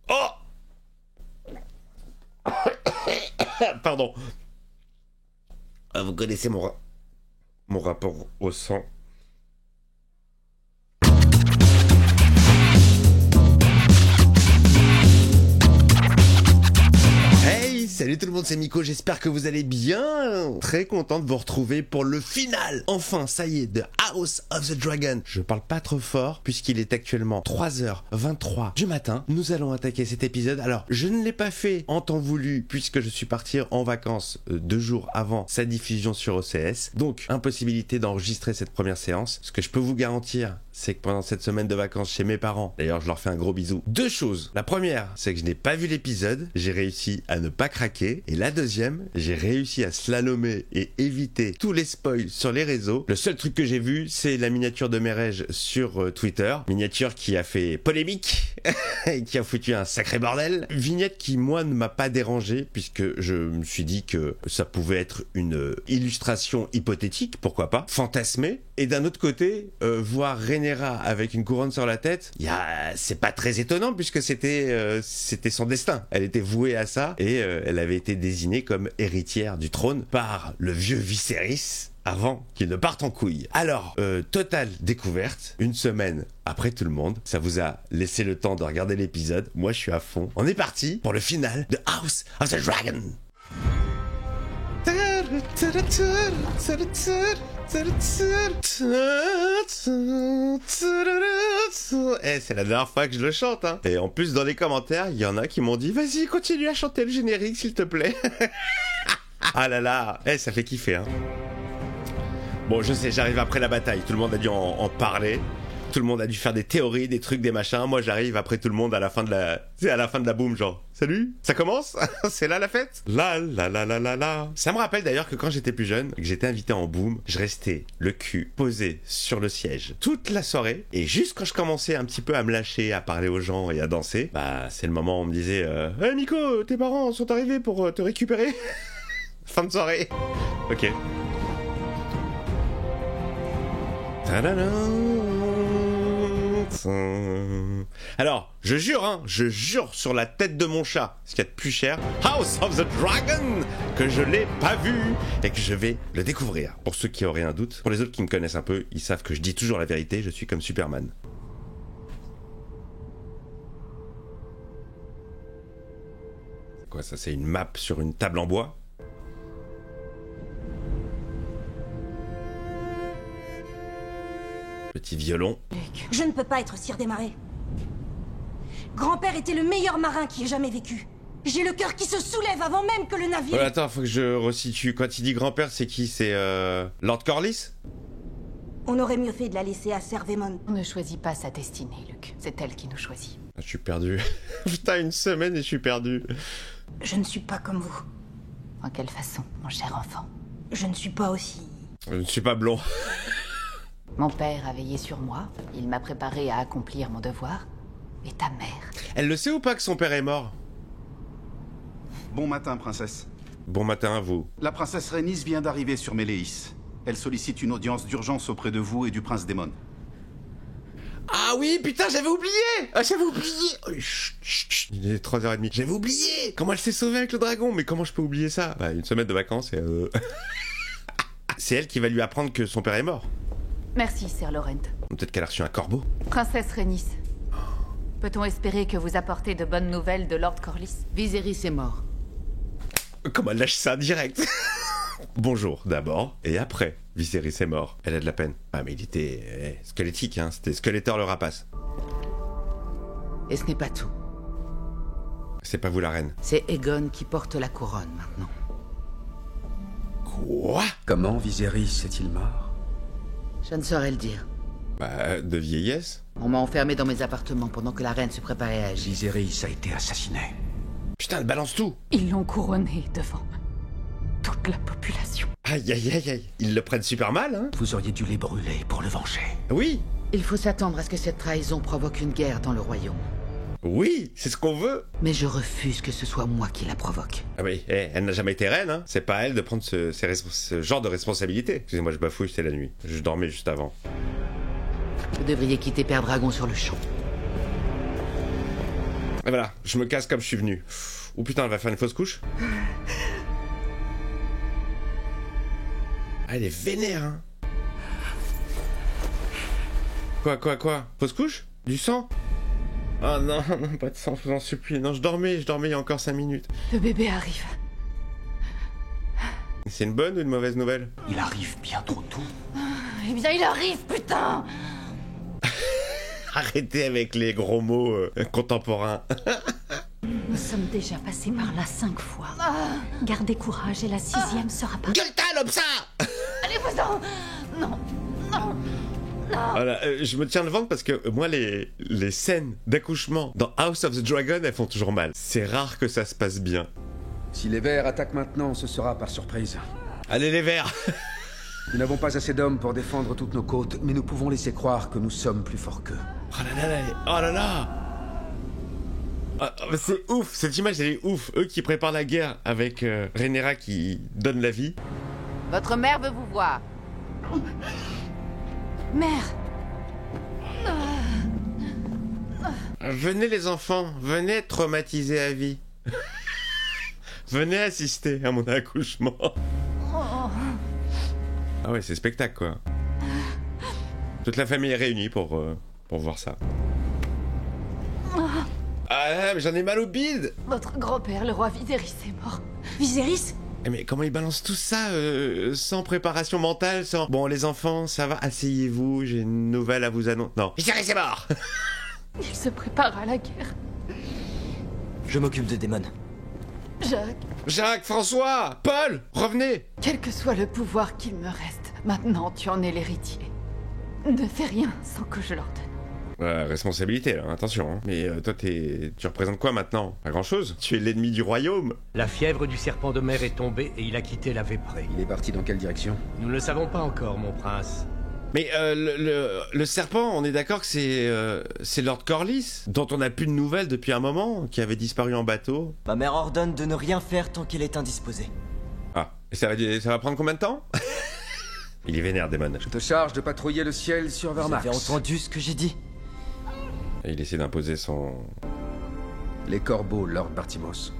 Oh Pardon. Vous connaissez mon rapport au sang. Salut tout le monde, c'est Miko, j'espère que vous allez bien. Très content de vous retrouver pour le final. Enfin, ça y est, de House of the Dragon. Je parle pas trop fort puisqu'il est actuellement 3h23 du matin. Nous allons attaquer cet épisode. Alors, je ne l'ai pas fait en temps voulu puisque je suis parti en vacances 2 jours avant sa diffusion sur OCS. Donc, impossibilité d'enregistrer cette première séance. Ce que je peux vous garantir, c'est que pendant cette semaine de vacances chez mes parents, d'ailleurs je leur fais un gros bisou, 2 choses. La première, c'est que je n'ai pas vu l'épisode, j'ai réussi à ne pas craquer. Et la deuxième, j'ai réussi à slalomer et éviter tous les spoils sur les réseaux. Le seul truc que j'ai vu, c'est la miniature de Merege sur Twitter. Miniature qui a fait polémique et qui a foutu un sacré bordel. Vignette qui, moi, ne m'a pas dérangé puisque je me suis dit que ça pouvait être une illustration hypothétique, pourquoi pas, fantasmée. Et d'un autre côté, voir Rhaenyra avec une couronne sur la tête, c'est pas très étonnant puisque c'était son destin. Elle était vouée à ça et elle avait été désignée comme héritière du trône par le vieux Viserys avant qu'il ne parte en couille. Alors, totale découverte, une semaine après tout le monde, ça vous a laissé le temps de regarder l'épisode, moi je suis à fond. On est parti pour le final de House of the Dragon. C'est la dernière fois que je le chante, hein. Et en plus dans les commentaires, il y en a qui m'ont dit vas-y continue à chanter le générique s'il te plaît. Ah là là, ça fait kiffer, hein. Bon, je sais, j'arrive après la bataille, tout le monde a dû en parler. Tout le monde a dû faire des théories, des trucs, des machins. Moi, j'arrive après tout le monde à la fin de la boum, genre. Salut, ça commence? C'est là la fête? La la la la la la. Ça me rappelle d'ailleurs que quand j'étais plus jeune, que j'étais invité en boum, je restais le cul posé sur le siège toute la soirée. Et juste quand je commençais un petit peu à me lâcher, à parler aux gens et à danser, bah c'est le moment où on me disait hey Nico, tes parents sont arrivés pour te récupérer. Fin de soirée. Ok. Ta-da-da. Alors, je jure sur la tête de mon chat, ce qu'il y a de plus cher, House of the Dragon, que je l'ai pas vu et que je vais le découvrir. Pour ceux qui auraient un doute, pour les autres qui me connaissent un peu, ils savent que je dis toujours la vérité, je suis comme Superman. C'est quoi ça? C'est une map sur une table en bois? Petit violon. Je ne peux pas être Sire des Marais. Grand-père était le meilleur marin qui ait jamais vécu. J'ai le cœur qui se soulève avant même que le navire... Attends, faut que je resitue. Quand il dit grand-père, c'est qui? C'est Lord Corlys? On aurait mieux fait de la laisser à Cervémon. On ne choisit pas sa destinée, Luc. C'est elle qui nous choisit. Je suis perdu. Putain, une semaine et je suis perdu. Je ne suis pas comme vous. En quelle façon, mon cher enfant? Je ne suis pas aussi... Je ne suis pas blond. Mon père a veillé sur moi, il m'a préparé à accomplir mon devoir. Et ta mère? Elle le sait ou pas que son père est mort? Bon matin, princesse. Bon matin à vous. La princesse Rhaenys vient d'arriver sur Méléis. Elle sollicite une audience d'urgence auprès de vous et du prince Daemon. Ah oui, putain, j'avais oublié. Oh, chut, chut, chut. Il est 3h30. J'avais oublié. Comment elle s'est sauvée avec le dragon? Mais comment je peux oublier ça? Bah, une semaine de vacances et... C'est elle qui va lui apprendre que son père est mort. Merci, Sir Laurent. Peut-être qu'elle a reçu un corbeau. Princesse Rhaenys, peut-on espérer que vous apportez de bonnes nouvelles de Lord Corlys? Viserys est mort. Comment elle lâche ça direct? Bonjour d'abord, et après, Viserys est mort. Elle a de la peine. Ah mais il était squelettique, hein. C'était Skeletor le rapace. Et ce n'est pas tout. C'est pas vous la reine. C'est Aegon qui porte la couronne maintenant. Quoi? Comment Viserys est-il mort? Je ne saurais le dire. Bah, de vieillesse. On m'a enfermé dans mes appartements pendant que la reine se préparait à agir. Viserys a été assassiné. Putain, elle balance tout. Ils l'ont couronné devant toute la population. Aïe, aïe, aïe, aïe. Ils le prennent super mal, hein. Vous auriez dû les brûler pour le venger. Oui. Il faut s'attendre à ce que cette trahison provoque une guerre dans le royaume. Oui, c'est ce qu'on veut. Mais je refuse que ce soit moi qui la provoque. Ah oui, elle n'a jamais été reine, hein. C'est pas à elle de prendre ce genre de responsabilité. Excusez-moi, je bafouille, c'était la nuit. Je dormais juste avant. Vous devriez quitter Père Dragon sur le champ. Et voilà, je me casse comme je suis venu. Oh putain, elle va faire une fausse couche. Ah, elle est vénère, hein. Quoi? Fausse couche? Du sang? Oh non, non, pas de sang, je vous en supplie. Non, je dormais il y a encore 5 minutes. Le bébé arrive. C'est une bonne ou une mauvaise nouvelle? Il arrive bien trop tôt. Eh bien, il arrive, putain! Arrêtez avec les gros mots contemporains. Nous sommes déjà passés par là 5 fois. Gardez courage et la 6e sera pas... Gueule-ta, l'obsa! Allez-vous-en! Non, non, non! Voilà, je me tiens le ventre parce que moi, les scènes d'accouchement dans House of the Dragon, elles font toujours mal. C'est rare que ça se passe bien. Si les Verts attaquent maintenant, ce sera par surprise. Allez, les verts! Nous n'avons pas assez d'hommes pour défendre toutes nos côtes, mais nous pouvons laisser croire que nous sommes plus forts qu'eux. Oh là là, oh là là! Mais c'est ouf, cette image elle est ouf. Eux qui préparent la guerre avec Rhaenyra qui donne la vie. Votre mère veut vous voir. Mère! Venez les enfants, venez être traumatisés à vie. Venez assister à mon accouchement. Ah ouais, c'est spectacle quoi. Toute la famille est réunie pour voir ça. Ah mais j'en ai mal au bide. Votre grand-père, le roi Viserys, est mort. Viserys? Mais comment ils balancent tout ça sans préparation mentale, sans... Bon les enfants, ça va, asseyez-vous, j'ai une nouvelle à vous annoncer. Non, Viserys est mort. Il se prépare à la guerre. Je m'occupe de Daemon. Jacques, François, Paul, revenez. Quel que soit le pouvoir qu'il me reste, maintenant tu en es l'héritier. Ne fais rien sans que je l'ordonne. Responsabilité là, attention. Hein. Mais toi tu représentes quoi maintenant? Pas grand chose. Tu es l'ennemi du royaume. La fièvre du serpent de mer est tombée et il a quitté la Véprée. Il est parti dans quelle direction? Nous ne le savons pas encore, mon prince. Mais le serpent, on est d'accord que c'est Lord Corlys, dont on n'a plus de nouvelles depuis un moment, qui avait disparu en bateau. Ma mère ordonne de ne rien faire tant qu'il est indisposé. Ah, et ça va prendre combien de temps? Il est vénère, Daemon. Je te charge de patrouiller le ciel sur Vous Vermax. avez entendu ce que j'ai dit? Et il essaie d'imposer son... Les corbeaux, Lord Bartimos.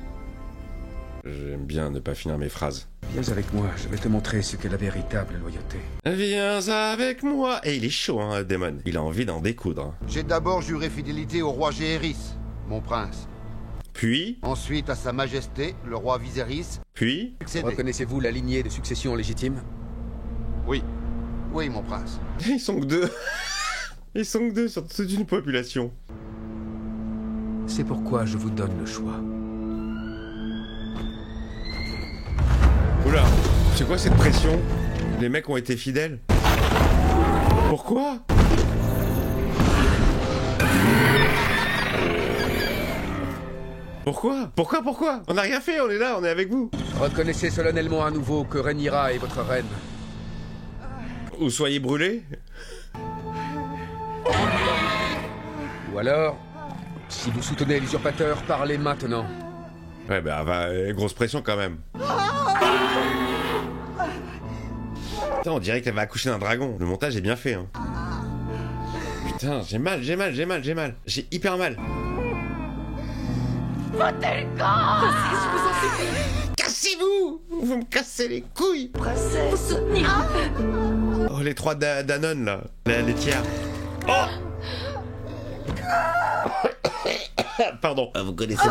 J'aime bien ne pas finir mes phrases. Viens avec moi, je vais te montrer ce qu'est la véritable loyauté. Viens avec moi. Et il est chaud, hein, Daemon. Il a envie d'en découdre. J'ai d'abord juré fidélité au roi Jaehaerys, mon prince. Puis... Ensuite à sa majesté, le roi Viserys. Puis... Reconnaissez-vous la lignée de succession légitime? Oui. Oui, mon prince. Ils sont que deux. Ils sont que deux sur toute une population. C'est pourquoi je vous donne le choix. Oula, c'est quoi cette pression? Les mecs ont été fidèles. Pourquoi? Pourquoi? On n'a rien fait, on est là, on est avec vous. Reconnaissez solennellement à nouveau que Rhaenyra est votre reine. Ou soyez brûlés. Ou alors, si vous soutenez l'usurpateur, parlez maintenant. Ouais, grosse pression quand même. Putain, on dirait qu'elle va accoucher d'un dragon. Le montage est bien fait, hein. Putain, j'ai mal. J'ai hyper mal. Votez le camp! Je vous en supplie! Cassez-vous! Vous me cassez les couilles! Princesse! Oh, les 3 Danone, là. La laitière. Oh! Pardon. Vous connaissez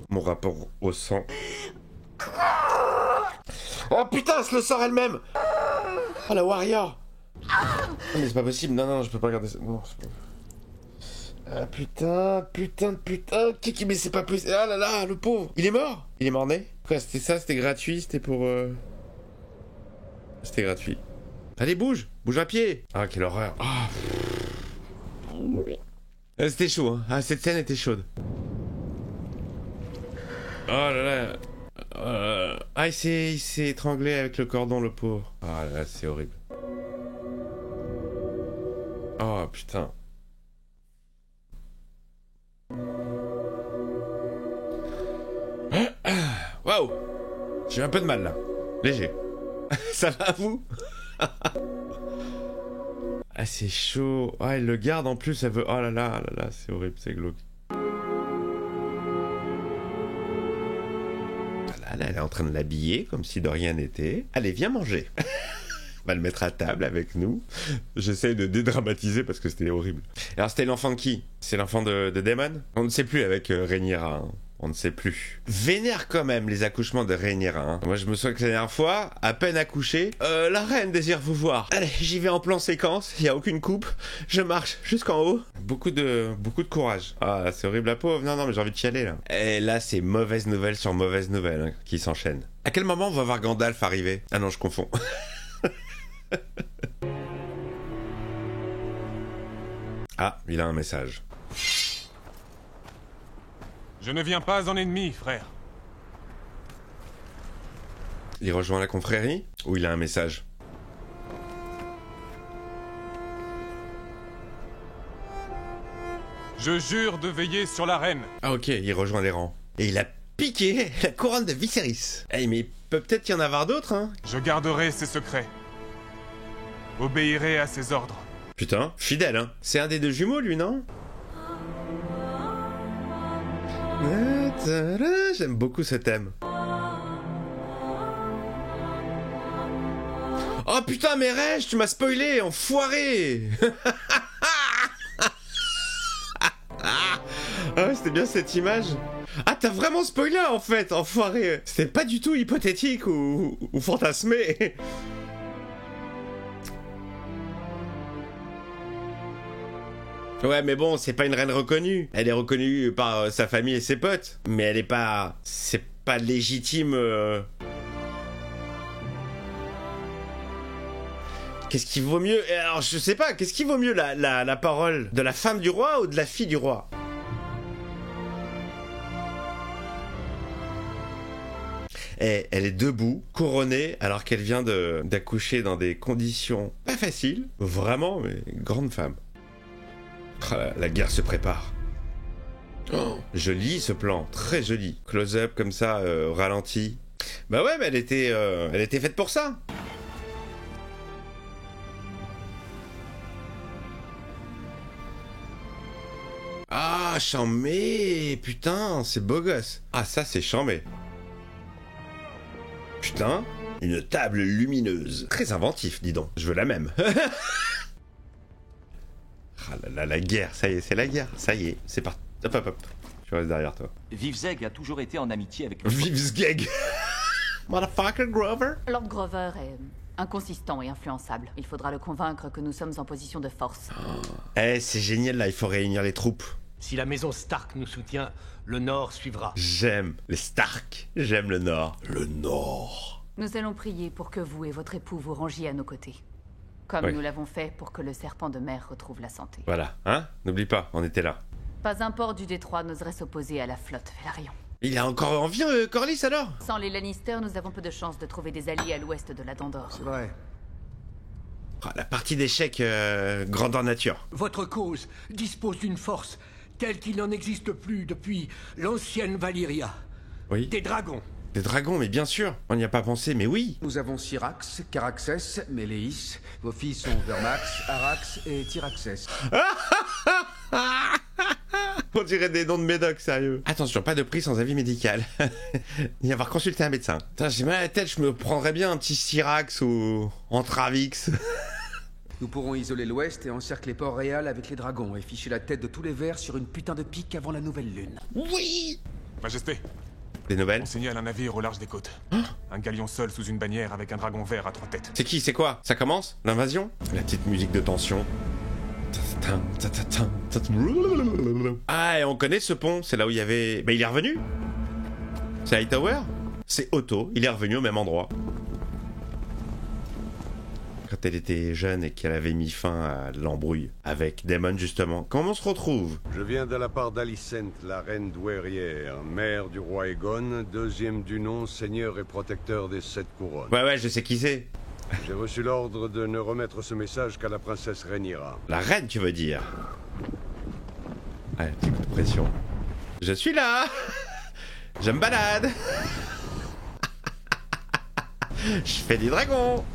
mon rapport au sang. Oh putain, elle se le sort elle-même! Oh la warrior! Mais c'est pas possible, non, je peux pas regarder ça. Non, c'est pas... Ah putain. Mais c'est pas possible. Ah là là, le pauvre. Il est mort? Il est mort-né? Quoi, c'était ça? C'était gratuit? C'était pour... C'était gratuit. Allez, bouge à pied. Ah, quelle horreur. Ah. C'était chaud, hein. Ah, cette scène était chaude. Oh là là. Ah, il s'est étranglé avec le cordon, le pauvre. Ah là là, c'est horrible. Oh putain. Waouh. J'ai un peu de mal là. Léger. Ça va vous? Ah c'est chaud. Ah elle le garde en plus, elle veut... Oh là là, c'est horrible, c'est glauque. Là, elle est en train de l'habiller comme si de rien n'était. Allez, viens manger. On va le mettre à table avec nous. J'essaye de dédramatiser parce que c'était horrible. Alors, c'était l'enfant de qui? C'est l'enfant de Daemon? On ne sait plus avec Rhaenyra. Hein. On ne sait plus. Vénère quand même les accouchements de Rhaenyra. Hein. Moi, je me souviens que la dernière fois, à peine accouché, la reine désire vous voir. Allez, j'y vais en plan séquence. Il n'y a aucune coupe. Je marche jusqu'en haut. Beaucoup de courage. Ah, c'est horrible la pauvre. Non, mais j'ai envie de chialer là. Et là, c'est mauvaise nouvelle sur mauvaise nouvelle hein, qui s'enchaînent. À quel moment on va voir Gandalf arriver? Ah non, je confonds. Ah, il a un message. Je ne viens pas en ennemi, frère. Il rejoint la confrérie? Ou il a un message? Je jure de veiller sur la reine. Ah ok, il rejoint les rangs. Et il a piqué la couronne de Viserys. Eh mais il peut peut-être y en avoir d'autres, hein? Je garderai ses secrets. Obéirai à ses ordres. Putain, fidèle, hein? C'est un des deux jumeaux, lui, non? J'aime beaucoup ce thème. Oh putain, mais Reg, tu m'as spoilé, enfoiré. Ah, c'était bien cette image. Ah, t'as vraiment spoilé en fait, enfoiré. C'était pas du tout hypothétique ou fantasmé. Ouais, mais bon, c'est pas une reine reconnue. Elle est reconnue par sa famille et ses potes. Mais elle est pas... C'est pas légitime... Qu'est-ce qui vaut mieux... Alors, je sais pas, qu'est-ce qui vaut mieux, la parole de la femme du roi ou de la fille du roi? Et elle est debout, couronnée, alors qu'elle vient d'accoucher dans des conditions pas faciles. Vraiment, mais grande femme. Oh, la guerre se prépare. Oh, joli ce plan, très joli. Close-up comme ça, ralenti. Bah ouais, mais elle était faite pour ça. Ah, chambé. Putain, c'est beau gosse. Ah, ça, c'est chambé. Putain, une table lumineuse. Très inventif, dis donc. Je veux la même. Ah là là, la guerre, ça y est, c'est la guerre. Ça y est, c'est parti. Hop, hop, hop. Je reste derrière toi. Vivzeg a toujours été en amitié avec le... Vivzeg. Motherfucker Grover. Lord Grover est inconsistant et influençable. Il faudra le convaincre que nous sommes en position de force. Eh, c'est génial là, il faut réunir les troupes. Si la maison Stark nous soutient, le Nord suivra. J'aime les Stark. J'aime le Nord. Le Nord. Nous allons prier pour que vous et votre époux vous rangiez à nos côtés. Comme nous l'avons fait pour que le serpent de mer retrouve la santé. Voilà, hein? N'oublie pas, on était là. Pas un port du détroit n'oserait s'opposer à la flotte Velaryon. Il a encore en vie, Corlys, alors? Sans les Lannister, nous avons peu de chances de trouver des alliés à l'ouest de la Dandor. C'est vrai. Oh, la partie d'échecs grandeur nature. Votre cause dispose d'une force telle qu'il n'en existe plus depuis l'ancienne Valyria. Oui. Des dragons. Des dragons, mais bien sûr. On n'y a pas pensé, mais oui. Nous avons Syrax, Caraxès, Méléis. Vos filles sont Vermax, Arax et Tyraxès. On dirait des noms de médocs, sérieux. Attention, pas de prix sans avis médical. Ni avoir consulté un médecin. Putain, j'ai mal à la tête, je me prendrais bien un petit Syrax ou Antravix. Nous pourrons isoler l'ouest et encercler Port-Réal avec les dragons et ficher la tête de tous les vers sur une putain de pique avant la nouvelle lune. Oui. Majesté. Des nouvelles? On signale un navire au large des côtes. Un galion seul sous une bannière avec un dragon vert à 3 têtes. C'est qui? C'est quoi? Ça commence? L'invasion? La petite musique de tension. Ah, et on connaît ce pont. C'est là où il y avait... Bah, il est revenu. C'est Hightower? C'est Otto. Il est revenu au même endroit. Quand elle était jeune et qu'elle avait mis fin à l'embrouille avec Daemon, justement. Comment on se retrouve? Je viens de la part d'Alicent, la reine douairière, mère du roi Aegon, deuxième du nom, seigneur et protecteur des 7 couronnes. Ouais, je sais qui c'est. J'ai reçu l'ordre de ne remettre ce message qu'à la princesse Rhaenyra. La reine, tu veux dire? Ouais, petit coup de pression. Je suis là. Je me balade. Je fais des dragons.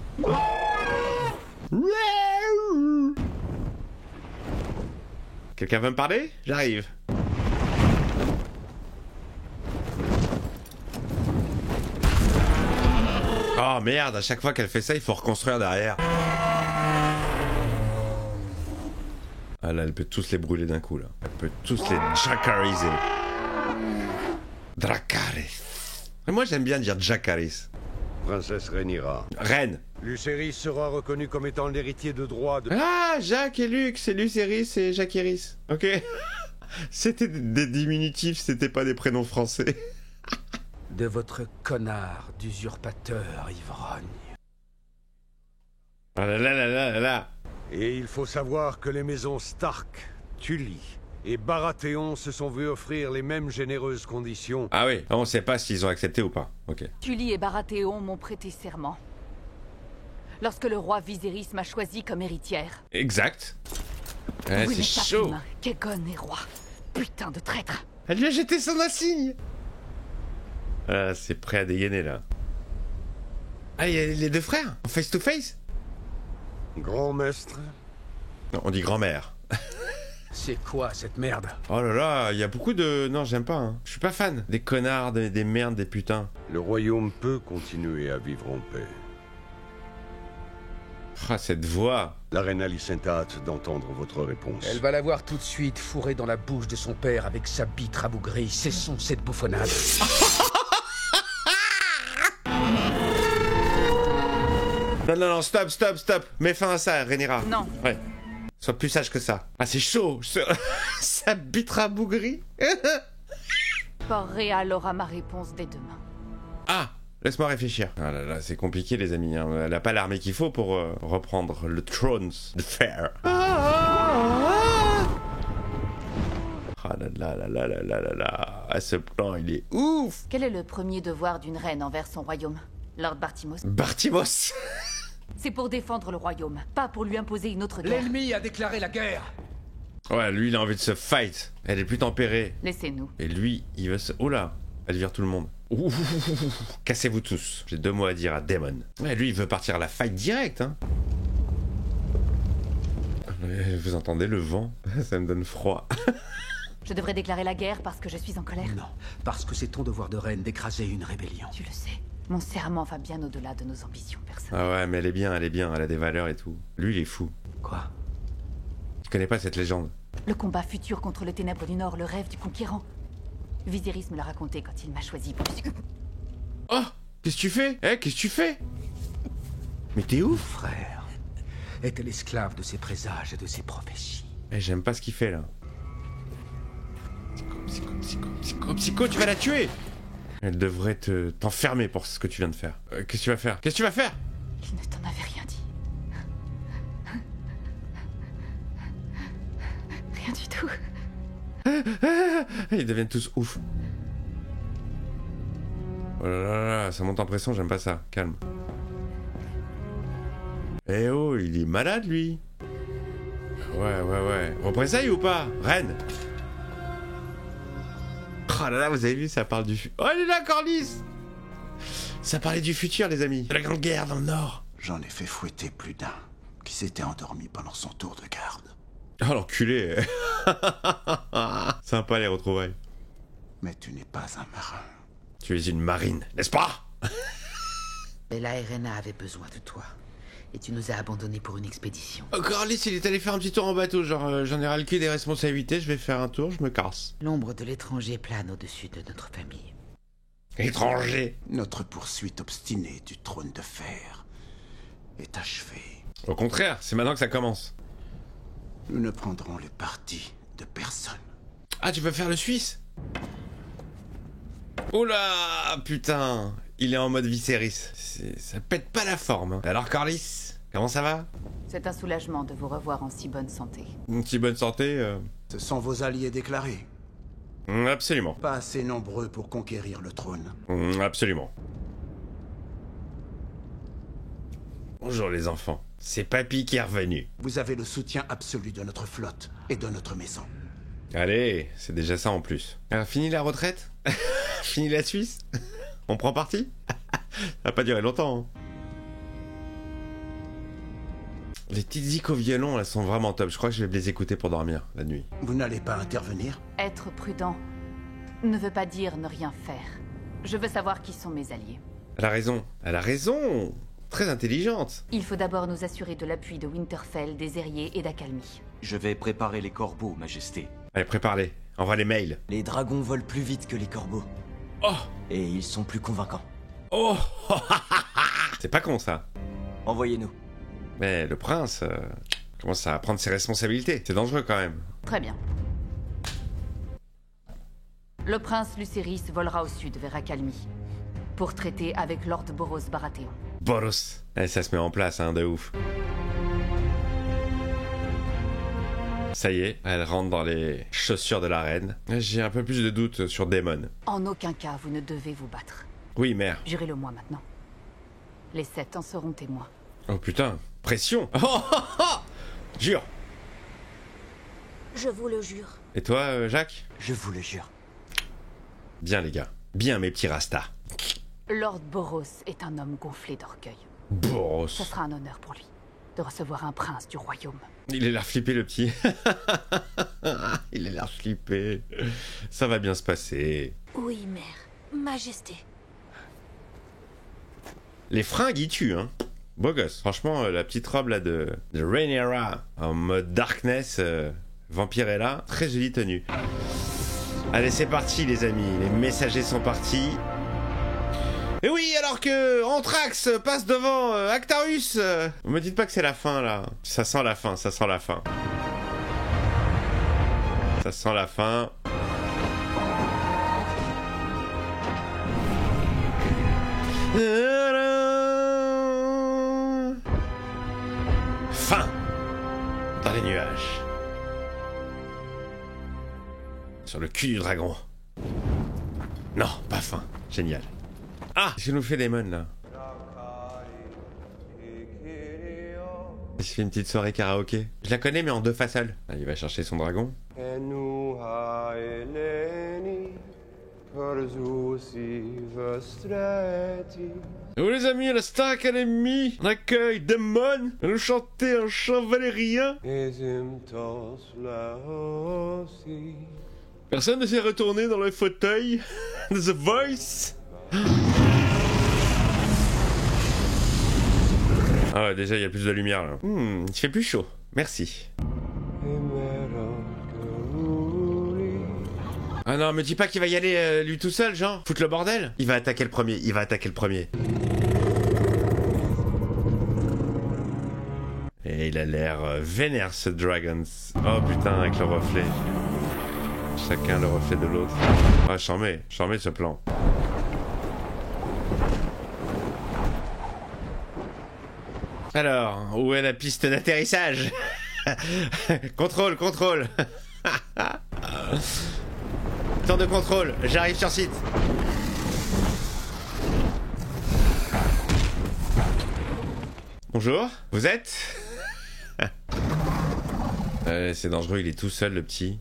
Quelqu'un veut me parler? J'arrive. Oh merde, à chaque fois qu'elle fait ça, il faut reconstruire derrière. Ah là, elle peut tous les brûler d'un coup là. Elle peut tous les jacariser. Dracarys. Et moi j'aime bien dire Dracarys. Princesse Rhaenyra. Reine. Lucerys sera reconnu comme étant l'héritier de droit de... Ah, Jacques et Luc, c'est Lucerys et Jacqueris. Ok. C'était des diminutifs, c'était pas des prénoms français. De votre connard d'usurpateur ivrogne. Ah là là là là là là. Et il faut savoir que les maisons Stark, Tully et Baratheon se sont vus offrir les mêmes généreuses conditions. Ah oui, on sait pas s'ils ont accepté ou pas. Ok. Tully et Baratheon m'ont prêté serment. Lorsque le roi Viserys m'a choisi comme héritière. Exact. Ouais, Oui, c'est mais chaud. ta prime, Kegon est roi. Putain de traître. Elle lui a jeté son insigne. Ah, c'est prêt à dégainer là. Ah, il y a les deux frères en face to face. Grand maître. Non, on dit grand-mère. C'est quoi cette merde? Oh là là, il y a beaucoup de... Non, j'aime pas. Hein. Je suis pas fan. Des connards, des merdes, des putains. Le royaume peut continuer à vivre en paix. Ah, cette voix. La reine Alicent a hâte d'entendre votre réponse. Elle va l'avoir tout de suite fourrée dans la bouche de son père avec sa bite rabougrie. Cessons cette bouffonnade. Non, non, non, stop, stop, stop. Mets fin à ça, Rhaenyra. Non. Ouais. Sois plus sage que ça. Ah, c'est chaud. Ça bitera bougri. Port-Réal aura ma réponse dès demain. Ah, laisse-moi réfléchir. Ah là là, c'est compliqué, les amis. Hein. Elle a pas l'armée qu'il faut pour reprendre le trône de fer. Ah là là là là là là là là. Ah, ce plan, il est ouf. Quel est le premier devoir d'une reine envers son royaume? Lord Bartimos. Bartimos. C'est pour défendre le royaume, pas pour lui imposer une autre guerre. L'ennemi a déclaré la guerre. Ouais, lui, il a envie de se fight. Elle est plus tempérée. Laissez-nous. Et lui, il veut se... Oh là, elle vire tout le monde. Ouh, cassez-vous tous. J'ai 2 mots à dire à Daemon. Ouais, lui, il veut partir à la fight direct, hein. Vous entendez le vent? Ça me donne froid. Je devrais déclarer la guerre parce que je suis en colère? Non, parce que c'est ton devoir de reine d'écraser une rébellion. Tu le sais. Mon serment va bien au-delà de nos ambitions personnelles. Ah ouais, mais elle est bien, elle a des valeurs et tout. Lui, il est fou. Quoi? Tu connais pas cette légende? Le combat futur contre les ténèbres du Nord, le rêve du conquérant. Viserys me l'a raconté quand il m'a choisi pour... Oh, qu'est-ce que tu fais? Eh, qu'est-ce que tu fais? Mais t'es ouf, frère. Était l'esclave de ses présages et de ses prophéties. Eh, j'aime pas ce qu'il fait là. Psycho, tu vas la tuer! Elle devrait t'enfermer pour ce que tu viens de faire. Qu'est-ce que tu vas faire? Qu'est-ce que tu vas faire? Il ne t'en avait rien dit. Rien du tout. Ils deviennent tous ouf. Oh là là là, ça monte en pression, j'aime pas ça. Calme. Eh oh, il est malade lui. Ouais. Représailles ou pas? Reine. Oh là là, vous avez vu, ça parle du... Oh, elle est là, Corlys. Ça parlait du futur, les amis. De la Grande Guerre dans le Nord. J'en ai fait fouetter plus d'un qui s'était endormi pendant son tour de garde. Oh, l'enculé. Sympa les retrouvailles. Mais tu n'es pas un marin. Tu es une marine, n'est-ce pas? Bella et Rhaena avaient besoin de toi. Et tu nous as abandonnés pour une expédition. Oh, Corlys, il est allé faire un petit tour en bateau, genre j'en ai ras le cul des responsabilités, je vais faire un tour, je me casse. L'ombre de l'étranger plane au-dessus de notre famille. Étranger. Notre poursuite obstinée du trône de fer est achevée. Au contraire, c'est maintenant que ça commence. Nous ne prendrons le parti de personne. Ah, tu veux faire le Suisse? Oula, putain. Il est en mode Viserys. Ça pète pas la forme. Hein. Alors, Corlys, comment ça va? C'est un soulagement de vous revoir en si bonne santé. Une si bonne santé Ce sont vos alliés déclarés. Absolument. Pas assez nombreux pour conquérir le trône. Absolument. Bonjour les enfants. C'est Papy qui est revenu. Vous avez le soutien absolu de notre flotte et de notre maison. Allez, c'est déjà ça en plus. Alors, fini la retraite? Fini la Suisse? On prend parti? Ça va pas durer longtemps. Hein. Les petites zik au violon, elles sont vraiment top. Je crois que je vais les écouter pour dormir la nuit. Vous n'allez pas intervenir? Être prudent ne veut pas dire ne rien faire. Je veux savoir qui sont mes alliés. Elle a raison. Elle a raison. Très intelligente. Il faut d'abord nous assurer de l'appui de Winterfell, des Airiers et d'Accalmie. Je vais préparer les corbeaux, Majesté. Allez, prépare-les. Envoie les mails. Les dragons volent plus vite que les corbeaux. Oh. Et ils sont plus convaincants. Oh. C'est pas con, ça. Envoyez-nous. Mais le prince commence à prendre ses responsabilités. C'est dangereux, quand même. Très bien. Le prince Lucerys volera au sud, vers Accalmie, pour traiter avec Lord Boros Baratheon. Boros. Eh, ça se met en place, hein, de ouf. Ça y est, elle rentre dans les chaussures de la reine. J'ai un peu plus de doutes sur Daemon. En aucun cas, vous ne devez vous battre. Oui, mère. Jurez-le moi maintenant. Les 7 en seront témoins. Oh putain, pression. Oh, oh, oh. Jure. Je vous le jure. Et toi, Jacques? Je vous le jure. Bien, les gars. Bien, mes petits rastas. Lord Boros est un homme gonflé d'orgueil. Boros. Ce sera un honneur pour lui de recevoir un prince du royaume. Il a l'air flippé, le petit. Il a l'air flippé. Ça va bien se passer. Oui, mère. Majesté. Les fringues, ils tuent, hein. Beau gosse. Franchement, la petite robe là de Rhaenyra en mode Darkness, Vampirella, très jolie tenue. Allez, c'est parti, les amis. Les messagers sont partis. Et oui, alors que Anthrax passe devant Actarus. Vous me dites pas que c'est la fin, là. Ça sent la fin, ça sent la fin. Ça sent la fin. Fin. Dans les nuages. Sur le cul du dragon. Non, pas fin. Génial. Ah, qu'est-ce que nous fait Daemon là? Il se fait une petite soirée karaoké. Je la connais mais en 2 fa sol. Ah, il va chercher son dragon. Oh les amis, à la Star Academy, on accueille Daemon. Elle nous chanter un chant valérien. Personne ne s'est retourné dans le fauteuil de The Voice. Ah ouais, déjà il y a plus de lumière là. Il fait plus chaud. Merci. Ah non, me dis pas qu'il va y aller lui tout seul, genre. Foutre le bordel. Il va attaquer le premier. Il va attaquer le premier. Et il a l'air vénère ce Dragons. Oh putain, avec le reflet. Chacun le reflet de l'autre. Ah, j'en mets ce plan. Alors, où est la piste d'atterrissage? Contrôle. Temps de contrôle, j'arrive sur site. Bonjour, vous êtes? C'est dangereux, il est tout seul le petit.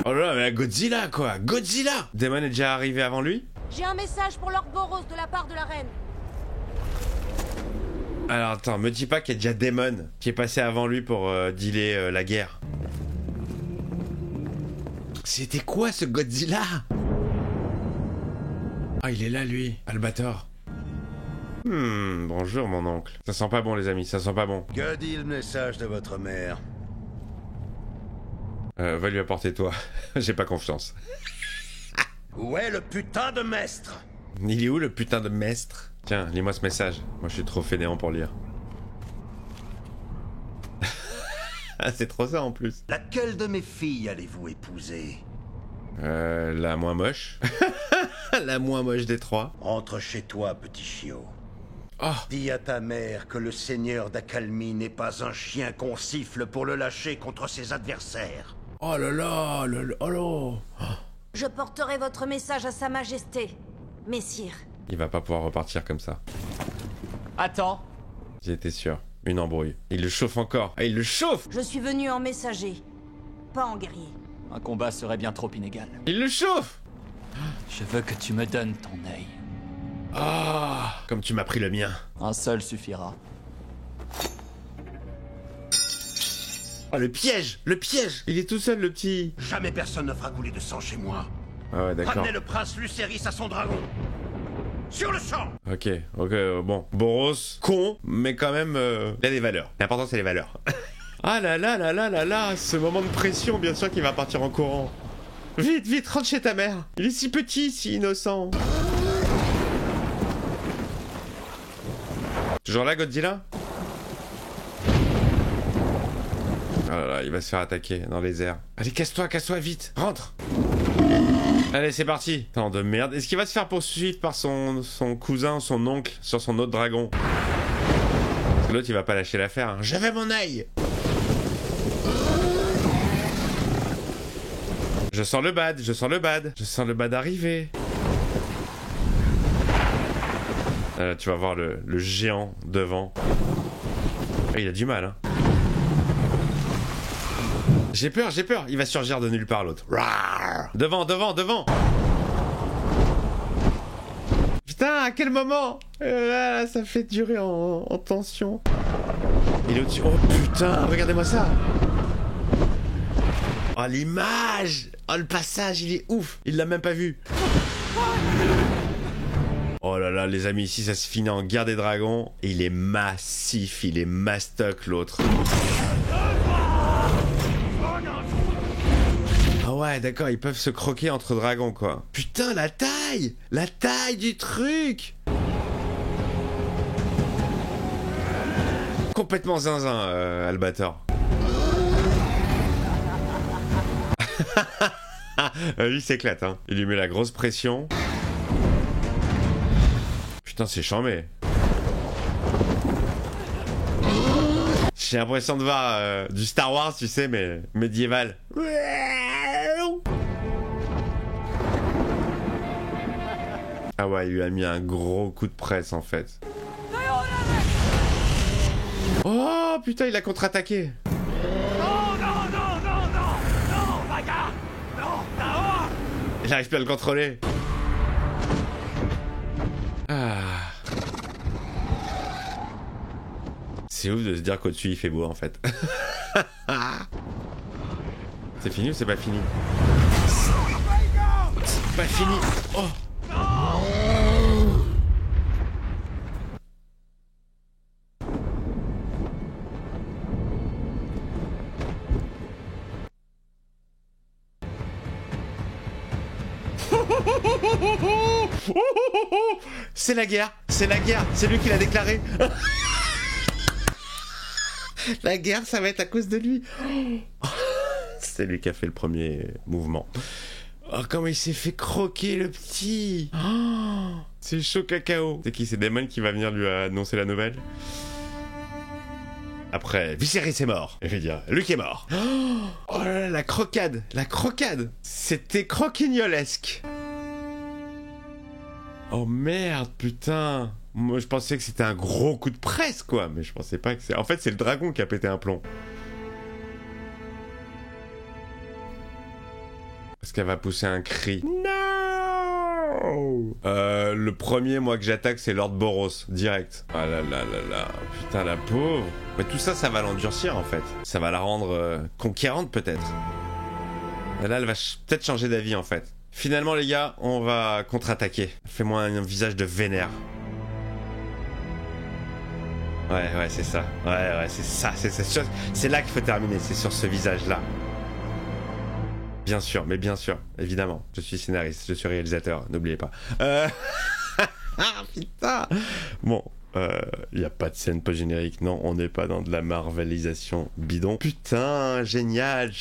Oh là là, mais Godzilla quoi, Godzilla! Daemon est déjà arrivé avant lui? J'ai un message pour Lord Boros de la part de la reine. Alors attends, me dis pas qu'il y a déjà Daemon qui est passé avant lui pour dealer la guerre. C'était quoi ce Godzilla? Ah, il est là lui, Albator. Bonjour mon oncle. Ça sent pas bon les amis, ça sent pas bon. Que dit le message de votre mère? Va lui apporter toi. J'ai pas confiance. Où est le putain de maître? Il est où le putain de maître? Tiens, lis-moi ce message. Moi je suis trop fainéant pour lire. C'est trop ça en plus. Laquelle de mes filles allez-vous épouser? La moins moche. La moins moche des 3. Entre chez toi, petit chiot. Oh. Dis à ta mère que le seigneur d'Accalmie n'est pas un chien qu'on siffle pour le lâcher contre ses adversaires. Oh là là, oh là. Je porterai votre message à sa majesté, messire. Il va pas pouvoir repartir comme ça. Attends. J'étais sûr. Une embrouille. Il le chauffe encore. Ah, il le chauffe! Je suis venu en messager, pas en guerrier. Un combat serait bien trop inégal. Il le chauffe! Je veux que tu me donnes ton œil. Ah, comme tu m'as pris le mien. Un seul suffira. Oh, le piège! Le piège! Il est tout seul, le petit. Jamais personne ne fera couler de sang chez moi. Ah ouais, d'accord. Ramenez le prince Lucerys à son dragon. Sur le champ! Ok, bon. Boros, con, mais quand même, il a des valeurs. L'important, c'est les valeurs. Ah là là là là là là, ce moment de pression, bien sûr qu'il va partir en courant. Vite, vite, rentre chez ta mère. Il est si petit, si innocent. Toujours là, Godzilla? Oh là là, il va se faire attaquer dans les airs. Allez, casse-toi, vite, rentre. Allez, c'est parti. Tant de merde. Est-ce qu'il va se faire poursuivre par son cousin, son oncle, sur son autre dragon? Parce que l'autre, il va pas lâcher l'affaire. Hein. J'avais mon œil. Je sens le bad, je sens le bad arriver. Tu vas voir le géant devant. Ah, il a du mal, hein. J'ai peur, il va surgir de nulle part l'autre. Devant. Putain, à quel moment? Là, ça fait durer en tension. Il est au-dessus. Oh putain, regardez-moi ça. Oh l'image. Oh le passage, il est ouf. Il l'a même pas vu. Oh là là, les amis, ici ça se finit en guerre des dragons. Et il est massif, il est mastoc l'autre. Ah ouais, d'accord, ils peuvent se croquer entre dragons, quoi. Putain, la taille du truc. Complètement zinzin, Albator. Lui, il s'éclate, hein. Il lui met la grosse pression. Putain, c'est chambé. J'ai l'impression de voir du Star Wars, tu sais, mais médiéval. Ah ouais, il lui a mis un gros coup de presse, en fait. Oh, putain, il a contre-attaqué. Il n'arrive plus à le contrôler. Ah. C'est ouf de se dire qu'au-dessus il fait beau en fait. C'est fini ou c'est pas fini? C'est pas fini. Oh. C'est la guerre, c'est lui qui l'a déclaré. La guerre, ça va être à cause de lui. C'est lui qui a fait le premier mouvement. Oh, comment il s'est fait croquer le petit. C'est chaud cacao. C'est qui? C'est Daemon qui va venir lui annoncer la nouvelle. Après, Viserys est mort. Je vais dire, Luke est mort. Oh là là, la crocade. C'était croquignolesque. Oh merde, putain. Moi, je pensais que c'était un gros coup de presse, quoi. Mais je pensais pas que c'est... En fait, c'est le dragon qui a pété un plomb. Parce qu'elle va pousser un cri. Non. Le premier, moi, que j'attaque, c'est Lord Boros. Direct. Ah là là là là. Putain, la pauvre. Mais tout ça, ça va l'endurcir, en fait. Ça va la rendre conquérante, peut-être. Et là, elle va peut-être changer d'avis, en fait. Finalement, les gars, on va contre-attaquer. Fais-moi un visage de vénère. Ouais, c'est ça. Ouais, c'est ça. C'est là qu'il faut terminer. C'est sur ce visage-là. Bien sûr, évidemment. Je suis scénariste, je suis réalisateur. N'oubliez pas. Putain. Bon. Il n'y a pas de scène post-générique, non, on n'est pas dans de la marvelisation bidon. Putain, génial.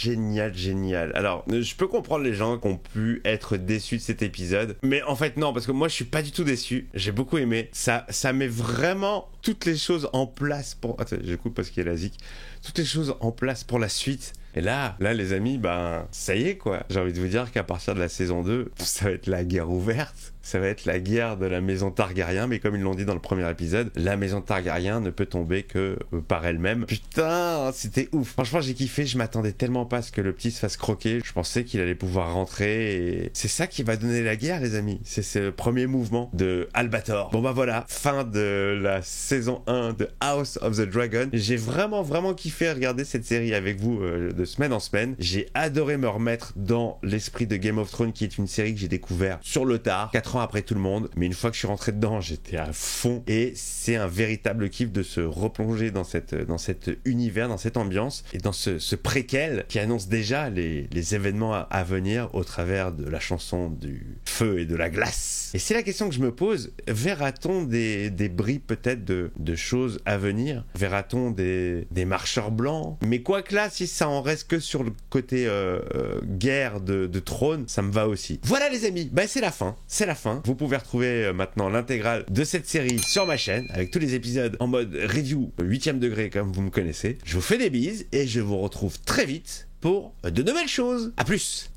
Alors, je peux comprendre les gens qui ont pu être déçus de cet épisode, mais en fait non, parce que moi je suis pas du tout déçu, j'ai beaucoup aimé, ça met vraiment toutes les choses en place pour... Attends, je coupe parce qu'il y a la zik. Toutes les choses en place pour la suite. Et là, les amis, ben, ça y est, quoi. J'ai envie de vous dire qu'à partir de la saison 2, ça va être la guerre ouverte. Ça va être la guerre de la maison Targaryen, mais comme ils l'ont dit dans le premier épisode, la maison Targaryen ne peut tomber que par elle-même. Putain, c'était ouf. Franchement, j'ai kiffé, je m'attendais tellement pas à ce que le petit se fasse croquer. Je pensais qu'il allait pouvoir rentrer et c'est ça qui va donner la guerre, les amis. C'est ce premier mouvement de Albator. Bon bah voilà, fin de la saison 1 de House of the Dragon. J'ai vraiment kiffé regarder cette série avec vous de semaine en semaine. J'ai adoré me remettre dans l'esprit de Game of Thrones, qui est une série que j'ai découvert sur le tard, 4 ans après tout le monde. Mais une fois que je suis rentré dedans, j'étais à fond. Et c'est un véritable kiff de se replonger dans cet univers, dans cette ambiance et dans ce préquel qui annonce déjà les événements à venir au travers de la chanson du feu et de la glace. Et c'est la question que je me pose. Verra-t-on des bribes peut-être de choses à venir? Verra-t-on des marcheurs blancs? Mais quoi que là, si ça en reste que sur le côté guerre de trône, ça me va aussi. Voilà les amis, bah c'est la fin. C'est la fin. Vous pouvez retrouver maintenant l'intégrale de cette série sur ma chaîne avec tous les épisodes en mode review 8e degré comme vous me connaissez. Je vous fais des bises et je vous retrouve très vite pour de nouvelles choses. À plus.